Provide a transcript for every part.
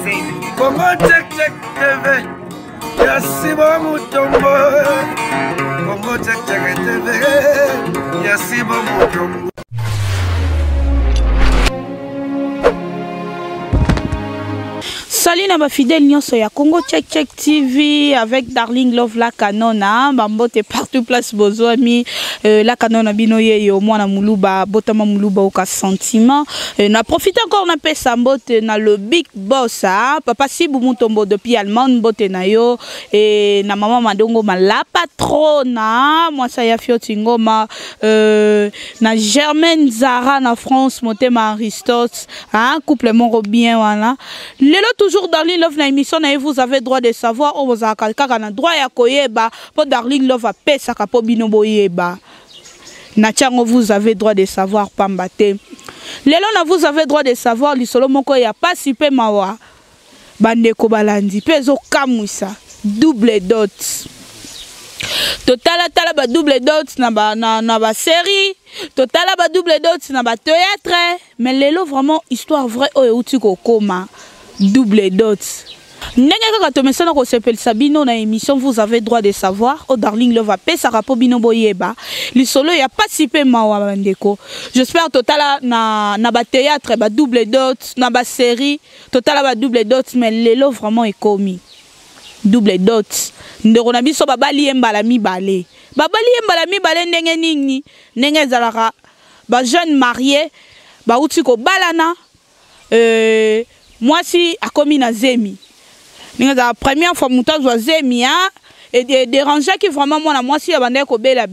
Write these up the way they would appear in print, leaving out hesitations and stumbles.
Congo Check Check TV, Yasibo Mutombo. Congo Check Check TV, Yasibo Mutombo. Salut na ba fidèle nyonso ya Congo Check Check TV avec Darling Love la kanona bambote partout place bozoami la kanona bino yeyo mwana muluba botama muluba oka sentiment na profite encore na pesa mbote na le big boss papa Sibu Mutombo depuis Allemagne bote na yo et na maman Madongo la patrona moi ça ya fioti ngoma na Germaine Zara na France motema Aristote couple moro bien wana lelo toujours Darling Love na émission na vous avez droit de savoir o boza kaka na droit ya koyeba po Darling Love a pesa ka po bino boyeba na tiango vous avez droit de savoir pambate lelo na vous avez droit de savoir lisolo moko ya pasi pe mawa bandeko balandi pezo kamwisa double dot totala tala ba double dot na ba série totala ba double dot na ba théâtre mais lelo vraiment histoire vraie o euti ko koma double dot. Ndenge kaka tomesana ko sepel sabino na émission vous avez droit de savoir au Darling Love a pesa rapo bino boyeba lisolo ya pasipe mawa bandeko. J'espère totala na ba théâtre ba double dot na ba série totala ba double dot mais lelo vraiment est commis double dot ndeko na biso babali embala mibale ndenge nini ndenge zalaka ba jeune marié ba uti ko balana moi si a commis na zemi la première fois montage wa zemi et déranger qui vraiment moi si abandé ko bela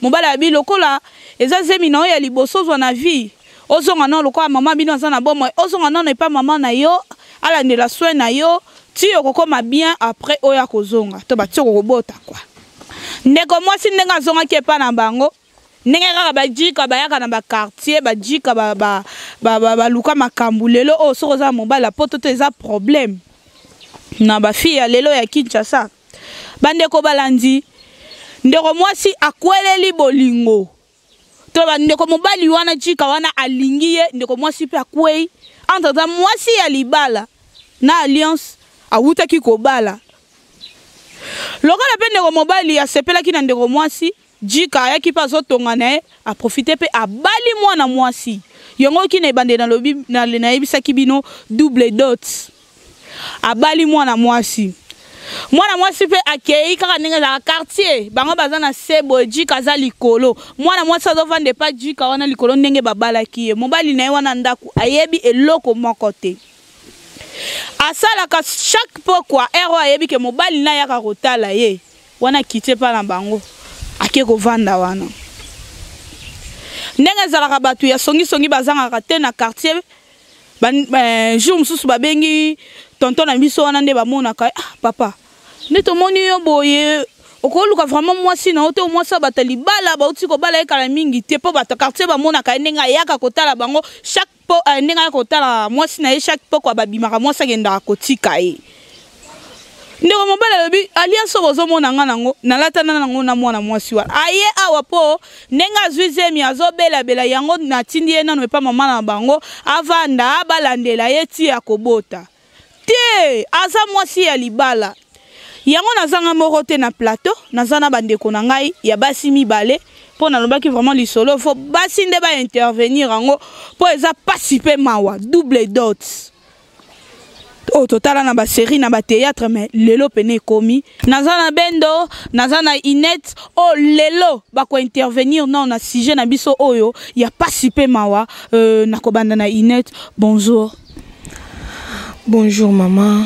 mon bala bi lokola eza zemi na ya liboso zo na vie ozonga na lokola maman bino za na bomo ozonga na ne pas maman na yo ala ne la soin na yo ti okoma bien après oya kozonga to ba ti okobota quoi ndeko moi si ndenga zonga ke pa na bango ndenge kaka bajika bayaka na ba quartier bajika ba luka makambu lelo o soko za mobala poto to eza problème na ba fille ya lelo ya Kinshasa bandeko balandi ndeko mwasi akweleli bolingo to bandeko mobali wana jika wana alingi ye ndeko mwasi pe akwei entre za mwasi ya libala na alliance awuta ki kobala lokola pe ndeko mobali ya sepela ki na ndeko mwasi jika ya ki pa zo tonga na a profiter pe abali mwana mwasi yongo ki na bande na lobi na yebisa ki bino double dot abali mwana mwasi pe akei kaka ndenge za quartier bango baza na sebo jika za likolo mwana mwasi azo vande pa jika wana likolo ndenge babala ki ye mobali na ye wana ndaku ayebi eloko moko te asala ka chaque pokwa ero ayebi ke mobali na yaka kotala ye wana kite pa na bango ake ko vanda wana ndenge zalaka batu ya songi bazanga te na quartier jour mususu babengi tonton na biso wana nde bamona ka papa nde tomoni yo boye okoluka vraiment mwasi na oto mwasi batali bala bauti ko bala ekala mingi te po bata quartier bamona ka ndenga yaka kotala bango chaque po ndenga kotala mwasi na ye chaque po kwa babimaka mwasi agenda kotika ye ndeko mobala lobi alliance bozomona nga nango nalatana nango na mwana mwasi wa aye awa po nenga zwizemi azobela yango natindi ye nano epa mama na bango avanda balandela ye ti ya kobota te aza mwasi ya libala yango nazanga moko te na plateau nazana bandeko na ngai ya basi mibale po nalobaki vraiment lisolo fo basi nde ba intervenir yango po eza pasi pe mawa double dot au total na ba série na ba théâtre mais lelo pene komi nazana bendo nazana inet o lelo ba ko intervenir non na sujet na biso oyo ya pasi pe mawa na kobanda na inet bonjour maman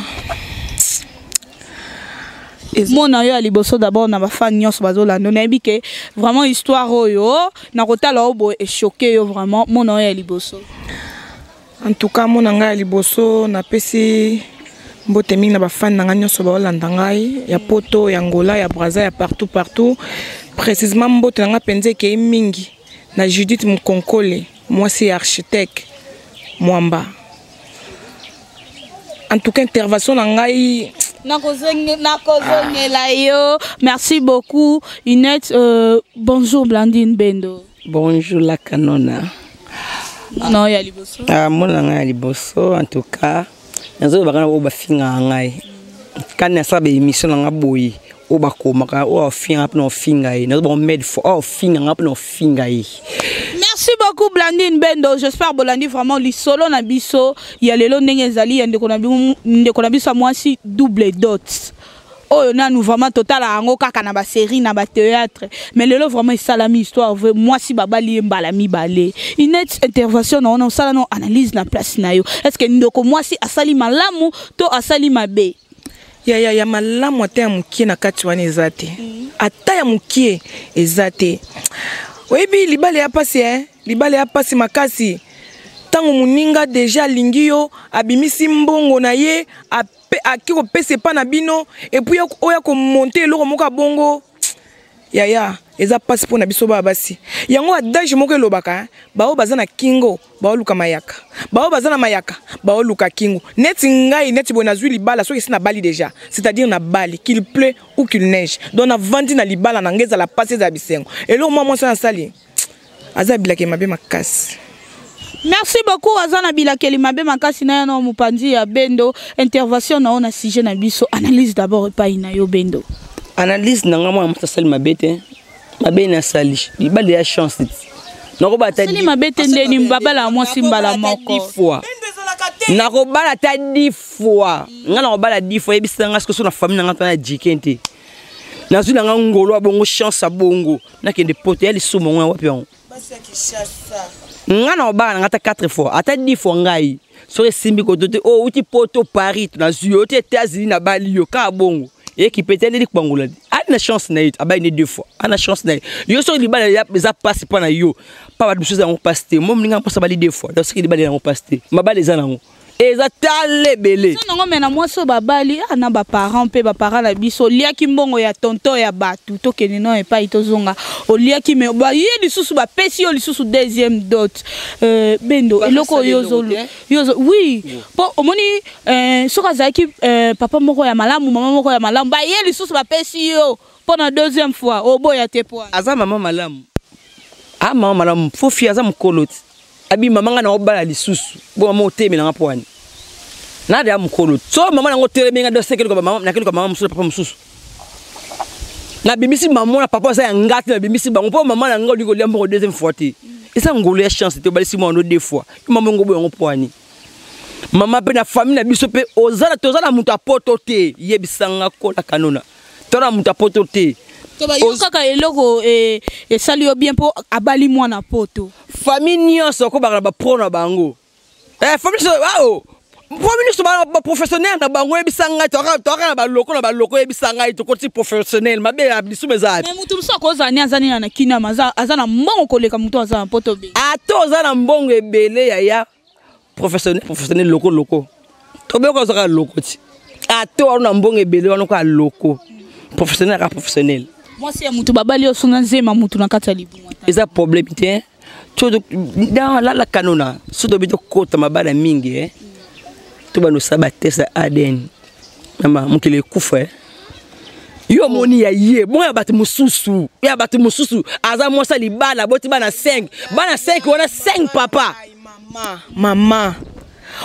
mon ayo ali boso d'abord na ba fan nyos bazola no na bike vraiment histoire oyo na kotala obo e choqué yo vraiment mon ayo ali boso. En tout cas, mon anga liboso na pesi mbote mingi na ba fan nanga nyoso ba olanda ngai ya poto ya Angola ya Brazza ya partout précisément mbote nanga penze ke mingi na Judith Mukonkole moi c'est architecte Mwamba. En tout cas intervention na ngai nakozongela yo. Merci beaucoup Inette. Bonjour Blandine Bendo. Bonjour la canona. Non, il y a Liboso. Mon liboso, en tout cas, nazo bakana o ba finga ngai kana sabe émission nga boyi o ba komaka o finga na finga yi nazo ba med for o finga nga na finga yi. Merci beaucoup Blandine Bendo. J'espère Bolandi vraiment li solo na biso ya lelo ndenge ezali ya ndeko na biso mwasi double dot. Oh na nous vraiment total ango kaka na ba série na ba théâtre mais lelo vraiment salami histoire moi si babali mbala mi balé une intervention on sala no analyse na place na yo est-ce que ndoko moi si asali malamu to asali mabe ya malamu ata ya mukie na kati wana ezate ata ya mukie ezate oyebi libale ya pasi makasi tango muninga déjà lingio abimisi mbongo na ye akiko pese pa na bino et puis oya ko monter loko moka bongo ya eza pasi po na biso ba basi yango adage moko elobaka bao bazana kingo bao luka mayaka bao bazana mayaka bao luka kingo neti ngai neti bona zui libala soki sina bali déjà c'est-à-dire na bali qu'il pleut ou qu'il neige donc na vandi na libala na ngeza la passer za bisengo et lo moi ça sali azabila ke mabe makasi. Merci beaucoup Azana Bilakeli mabe makasi na ya no mupanzi ya Bendo intervention na ona sujet na biso analyse d'abord pa ina yo Bendo Analyse nanga mwa mtasali mabete mabe na sali libale ya chance nako bata sali mabete ndeni mbabala mwa simbala moko nako bala ta 10 fois ngana ko bala 10 fois ebisanga siko na famille nanga tana jikente nazula nga ngolo abongo chance abongo nakende pote ya lisumo ngwa wapi yango basi ya kishasa ngana obana ngata 4 fois ata 10 fois ngai so simbi ko dote o uti poto Paris na zuyo te États-Unis na bali yo ka bongo et qui peut être kwangula ana chance na it abaine 2 fois ana chance na yo so libala ya za passe pa na yo pa ba biso za ngo paste mom linga posa bali 2 fois donc ce qui libala ya ngo paste mabale za nango eza tale belé so nango mena mwaso babali ana ba parents pe ba parents la biso liaki mbongo ya tonton ya batu to keneno e pa itozonga o liaki me ba ye lisusu ba pesi yo lisusu deuxième dot Bendo eloko yozo oui po omoni soka zaki papa moko ya malamu mama moko ya malamu ba ye lisusu ba pesi yo pendant deuxième fois o boya te po aza mama malamu mama malamu fofi aza mkoloti abi mama nga na obala lisusu bo mama otemi na ngapwani na de amkolo so mama na ngotere benga do sekelo ko mama na kelo ko mama mususu papa mususu na bimisi mama na papa sa ngati na bimisi bango po mama na ngoli ko lembo ko deuxième fois ti esa ngolo ya chance te balisi mo ndo 2 fois mama ngobo yango pwani mama pe na famille na biso pe ozala tozala mutu apoto te yebisanga ko la kanona tora mutu apoto te yo kaka eloko sali yo bien po abali mwana poto famille nyonso ko bakala ba pro na bango famille so wao famille so ba professionnel na bango ebisanga to na ba loko ebisanga to koti professionnel mabe ya bisu meza mais mutu so ko zani azani na kina maza azana mbongo koleka mutu azana poto be ato na mbongo ebele ya professionnel loko to be ko zaka loko ti ato na mbongo ebele wana ko loko professionnel moi c'est mutu babali osuna nzema mutu na kata libu eza problème te todo dans la kanona so do bito kota mabala mingi to bano sabatesa ADN mama mukile kufa yo moni ya ye bon ya batu mususu aza mosa libala boti bana 5 wana 5 papa mama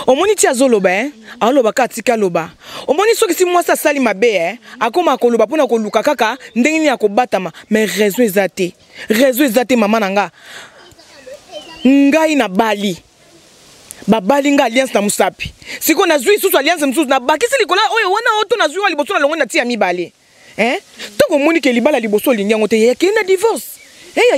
omoni ti azoloba aloba katika loba omoni soki si mwasa sali mabe akoma koloba pona koluka kaka ndenge ya kobatama mais raison ezate mama nanga ngai na bali babali nga alliance na musapi siko na zui susu alliance mususu na bakisi likola oyo wana oto na zui wa liboso na longo na tia mibale toko moni ke libala liboso linyango te ya kenda divorce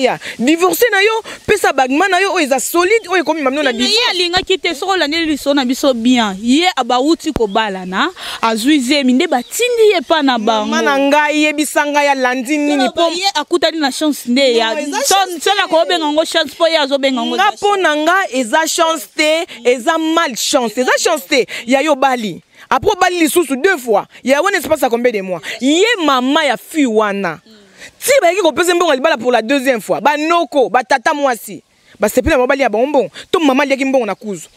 ya divorcer na yo pesa bagman na yo o eza solide o ekomi mamno na divorce ye alinga kite soko la neli so na biso bien ye abauti ko bala na azuize minde batindi ye pa na bango mana ngai ye bisanga ya landi nini po ye akutani na chance nde ya so na ko benga ngo chance po ya zo benga ngo ngapo na nga eza chance te eza malchance eza chance te ya yo bali après bali lisusu 2 fois ya wana se passe à combien de mois ye mama ya fi wana si ba yiki ko pese mbongo libala pour la deuxième fois ba noko ba tata mwasi ba sepela mobali ya bonbon to mama liaki mbongo na kuzu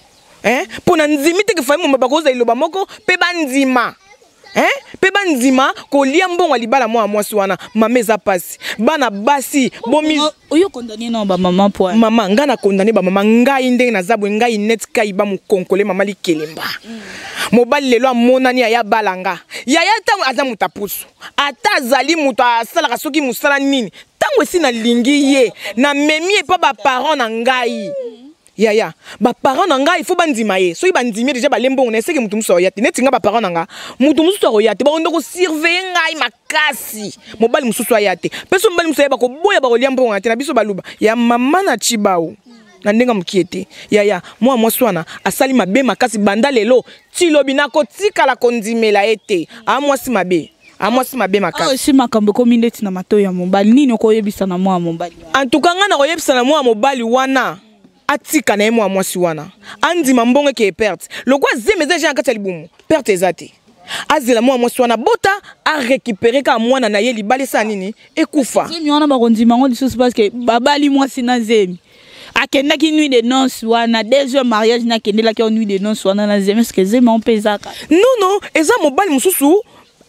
pona nzimi te ke fa mo ba koza iloba moko pe ba nzima Pe bandima kolia mbongo libala mwa mwasi wana mama eza pasi bana basi bomi oyo condamné non ba maman po mama nga na condamné ba mama ngai ndenge na zabwe ngai net kai ba mu konkole mama likelemba mobali lelo amonani ya balanga ya tango aza mutapusu ata zali muto asala kasoki musala nini tango esi na lingi ye na memi pa ba parents na ngai Yaya, ba parents nanga il faut bandima ye. So bandimi déjà ba lembo on essaie que mutu muso yati. Netinga ba parents nanga. Mutu muso yati ba ondoko surveiller ngai makasi. Mobali muso yati. Peso mobali muso yaba ko boya ba liambo ngati na biso baluba. Ya mama na chibao. Na ndenga mukiete. Yaya, moi swana asali mabe makasi banda lelo. Tilobi nako tika la kondimela ete. A moi si mabe. Amwasi mabe makasi. Ah si makambo komi ndeti na mato ya mobali. Nini okoyebisa na moi mobali. En tout cas nga na koyebisa na moi mobali wana. Atika na emo amwasi wana andi mambonge ke perte lokwa zemeze jean kati libumu perte ezate azela mo amwasi wana bota a récupérer ka mwana na ye libale sa nini ekufa zemi wana bakondima ngo lisusu parce que babali mwasi na zemi akendaki nuit de noces wana deuxième mariage na kendelaki nuit de noces wana na zemi est-ce que zemi on pesaka non eza mobali mususu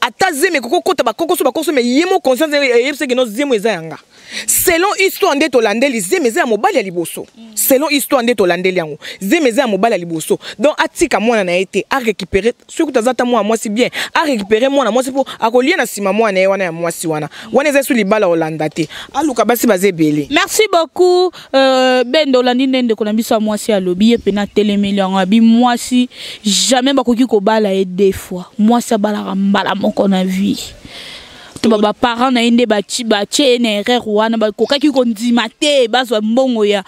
ata zemi kokota bakokoso bakoso me yemo conscience yebse que no zemi eza yanga selon histoire nde tolandeli zemeze ya mobali ya liboso selon histoire nde tolandeli yango zemeze ya mobali ya liboso donc atika mwana na ete a récupérer surtout tazata mwana mwasi bien a récupérer mwana mwasi po akolia na sima mwana ye wana ya mwasi wana eza su libala olanda te aluka basi bazebele. Merci beaucoup Bendo olandi ndende kona biso mwasi alobi ye pena telemeli yango abi mwasi jamais bakoki kobala ye deux fois mwasi abalaka mbala moko na vie baba parents na ende bachi na erreur wana ba kokaki kondima te bazwa mbongo ya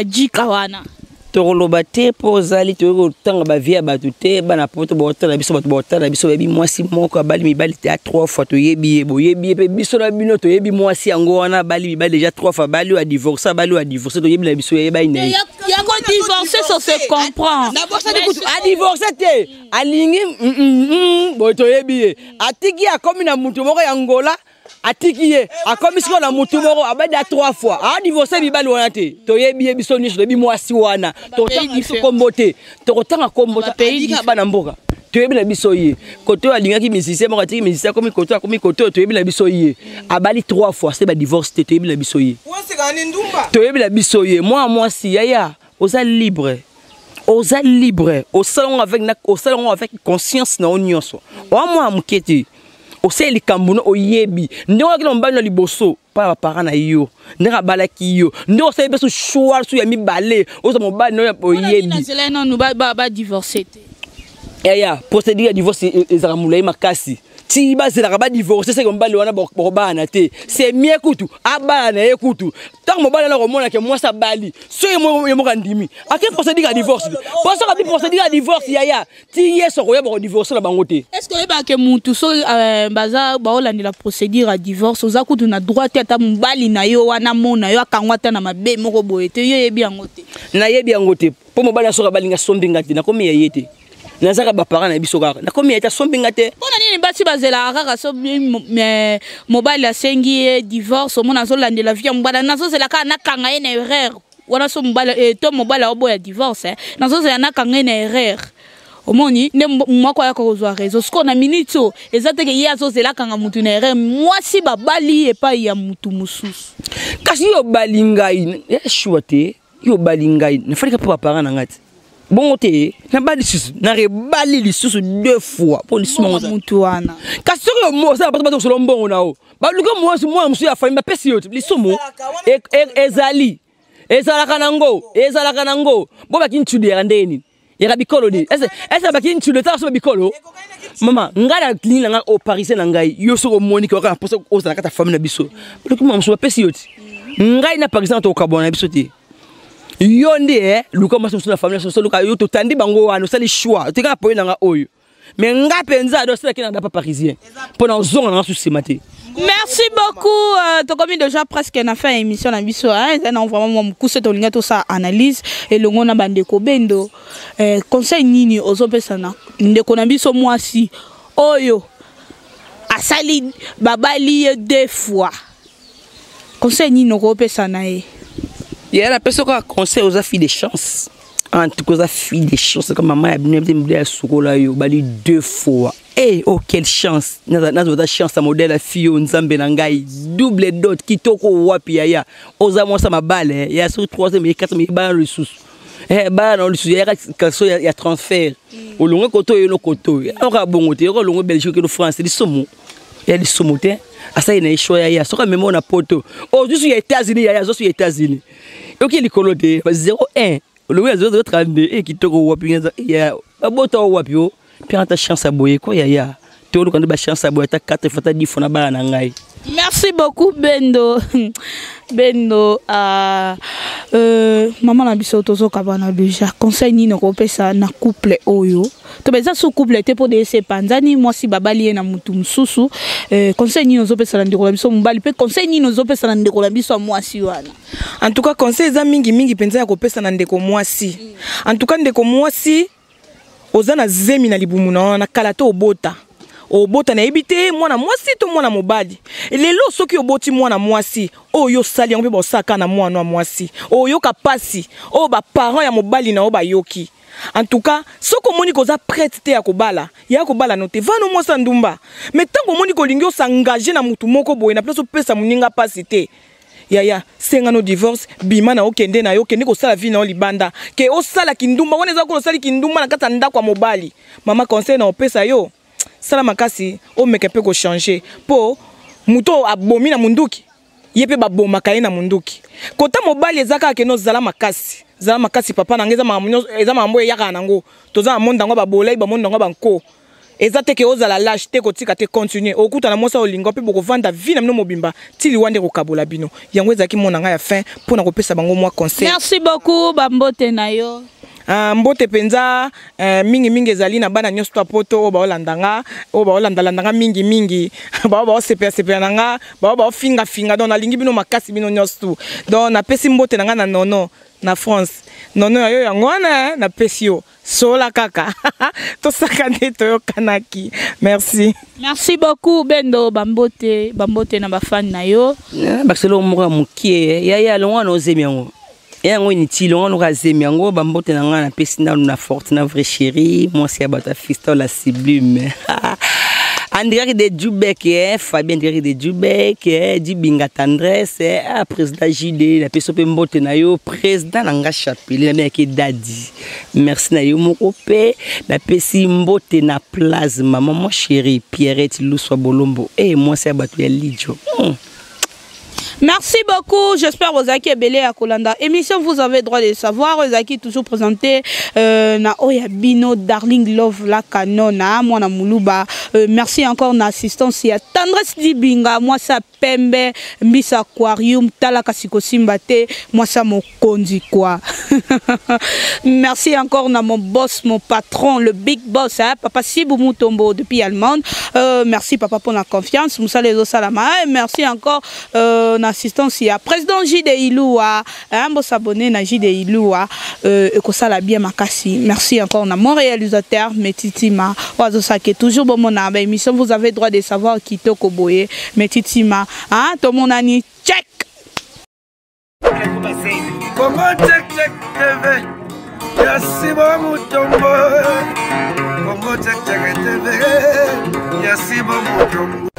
jika wana tokoloba te po ozali toyeko tanga bavie ya bato te bana poto baotala biso bato baotala biso bayebi mwasi moko abali mibali te ya 3 fois toyebi ye boyebi ye mpe biso na bino toyebi mwasi yango wana abali mibali déjà 3 fois bali oyo adivorce abali oyo adivorce toyebi na biso yebai na ye yango divorce ça se comprend adivorce te alingi boye toyebi ye atiki akomi na mutu moko ya ngola atiki ye akomi siko na mutu moko abadi ya 3 fois a divorce mibali wana te toyebi ye biso nyonso toyebi mwasi wana totanga biso kombo te tokotanga kombo te pays bana mboka toyebi na biso ye koto oyo alingaki musicien moko atiki musicien akomi koto toyebi na biso ye abali 3 fois se ba divorce te toyebi na biso ye toyebi na biso ye mwasi yaya oza libre au salon avec conscience na nyonso o mwa muketi oseli kambuno oyebi ndeko kila mbali na liboso pa ba parents na yo ndeka balaki yo ndeko oseli beso choix su ya mibale oza mobali no oyebi na zela non ba divorcer te ya procédure ya divorce ezaka mulai makasi ti bazela ba divorcer c'est comme mbali wana bana te c'est mieux kutu abana na ye kutu tant mobali na komona ke moi sa bali so ye mo kandimi ake procédure ya divorce parce que procédure ya divorce ya ti yeso ko ya ba divorcer na bango te est-ce que ba ke mutu so baza ba olandi la procédure ya divorce oza kutu na droit ata mbali na yo wana mona yo akangwa ta na mabe moko boye te yo yebi yango te na yebi yango te po mobali so ka balinga sombinga te na komi ya yete nazaka ba parents na biso kaka na komi eta sombinga te pona nini basi bazela kaka so mobali asengi divorce omona zo landela vie mbala nazo zela ka nakanga ena erreur wana so mobali to mobali oboya divorce nazo zela nakanga ena erreur omoni ne mwako ya kozwa réseau sko na minute ezate ke ya zo zela kanga mutu na erreur mwasi babali epa ya mutu mususu kasi yo balingai shwate yo balingai na falika pa parents na ngati bon te na bali susu na rebali lisusu 2 fois pour lisusu mutu wana kasi yo mo sa bato solo mbongo nao baluka mo musu ya famille pesi yo lisumu ezalaka nango bo bakintude ya ndeni ya bikolo de esa bakintude ta so bikolo mama ngala klina nga o parisien na ngai yo so moni ko ka posa o za kata famille na biso baluka mo musu pesi yo ngai na parisien to kabona na biso te yonde luka maso na famille so luka yo to tandi bango wana sali choix te ka poina nga oyo mais nga penza do sala kina da parisien pendant zonga nga susimate. Merci beaucoup. Tu as déjà presque na fin émission na biso hein, on vraiment mon coup c'est tolinga tout ça analyse et le ngona bandeko Bendo conseil nini ozopesa na ndeko na biso mwasi oyo asali babali 2 fois conseil nini ozopesa na ye il y a la personne qui conseille aux filles de chance En tout cas, ça fille des chances comme maman a bien me soukola yo bali 2 fois. Eh oh quelle chance. Nazo chance à modèle fille nzambe na ngai double dot kitoko wapi ya. Oza moi ça ma balle ya sur 3e et 4e ba le sous. Eh ba non le sous ya kaso ya transfert. Au longo koto yo no koto. Ora bongote ora longo Belgique que France di somo. Ya di somo te. Asa ina choya ya soka même on a poto. Oh je suis aux États-Unis ya je suis aux États-Unis. OK likolo de 0-1. Le oui, les autres et qui te wapi ya abota wapi yo puis ta chance à boyer quoi ya to lo ba chance à boyer ta 4 fois ta 10 fois na ba na ngai. Merci beaucoup Bendo. Bendo maman na biso tozo kabana déjà conseil ni ko pesa na couple oyo to beza sous couple te pour de se panzani moi si babali na mutu msusu conseil ni ozo pesa na ndeko la biso mbali pe conseil ni ozo pesa na ndeko la biso moi si wana. En tout cas conseil za mingi penza ya ko pesa na ndeko moi si. En tout cas ndeko moi si ozana zemi na libumu na kalato obota. Obota na ebite mwana mwasi to mwana mobali lelo soki oboti mwana mwasi oyo sali yango pe bosaka na mwana mwasi oyo kapasi o ba parents ya mobali na o ba yoki. En tout cas soko moni koza prête te ya kobala no te vano mwasa ndumba mais tango moni ko lingi o s'engager na mutu moko boye na place pesa muninga pasi te ya senga no divorce bima na okende na yo kende ko sala vie na libanda ke o sala kindumba wana za ko sala kindumba na kata ndako mobali mama conseil na opesa yo sala makasi o mekepe ko changer po muto abomi na munduki yepe baboma kaye na munduki kota mobali ezaka ke no zala makasi papa na ngeza mambo yaka nango toza monda ngo babolai ba monda ngo banko ezate ke ozala lâche te ko tika te continuer okuta na mosa olingo pe boko vanda vie na mino mobimba tili wande ko kabola bino yango ezaki mona nga ya fin pour na ko pesa bango moi conseil. Merci beaucoup bambote na yo. Mbote penza mingi ezali na bana nyonso to poto o ba olandanga mingi ba sepia nanga ba finga donc na lingi bino makasi bino nyonso donc na pesi mbote nanga na nono na France nono yo yango wana na pesi yo sola kaka to sakane to yo kanaki. Merci beaucoup Bendo bambote na ba fan na yo bakelo mo mukie ya longa no zemiango yango inutile on aura zemiango bambote na nga na pesi na forte na vrai chéri moi c'est abata fiston la sublime André de Djoubek Fabien André de Djoubek Dibinga Tendresse président JD la peso pe mbote na yo président nga chapeli na ke dadi merci na yo mokope la pesi mbote na plasma maman chérie Pierrette Luswa Bolombo moi c'est abatu ya Lidjo. Merci beaucoup, j'espère que vous avez belé à Kolanda. Émission, vous avez droit de savoir. Vous avez toujours présenté na Oya Bino, Darling Love, la Canona, moi na Moulouba. Merci encore na assistance. Il y a Tendresse Dibinga, moi ça Pembe, Miss Aquarium, Talaka Simbate, moi ça mon kondi quoi. Merci encore na mon boss, mon patron, le big boss, hein, Papa Sibou Moutombo depuis Allemande. Merci papa pour la confiance. Moussa Lezo Salama. Et merci encore assistance il y a président JD Iloua un s'abonner na JD Iloua que ça la bien makasi. Merci encore na mon réalisateur Metitima ozo sake toujours bon mon émission vous avez droit de savoir qui toko boye Metitima hein tout mon ami check Congo check TV Yasi bo mutombo Congo check TV Yasi bo mutombo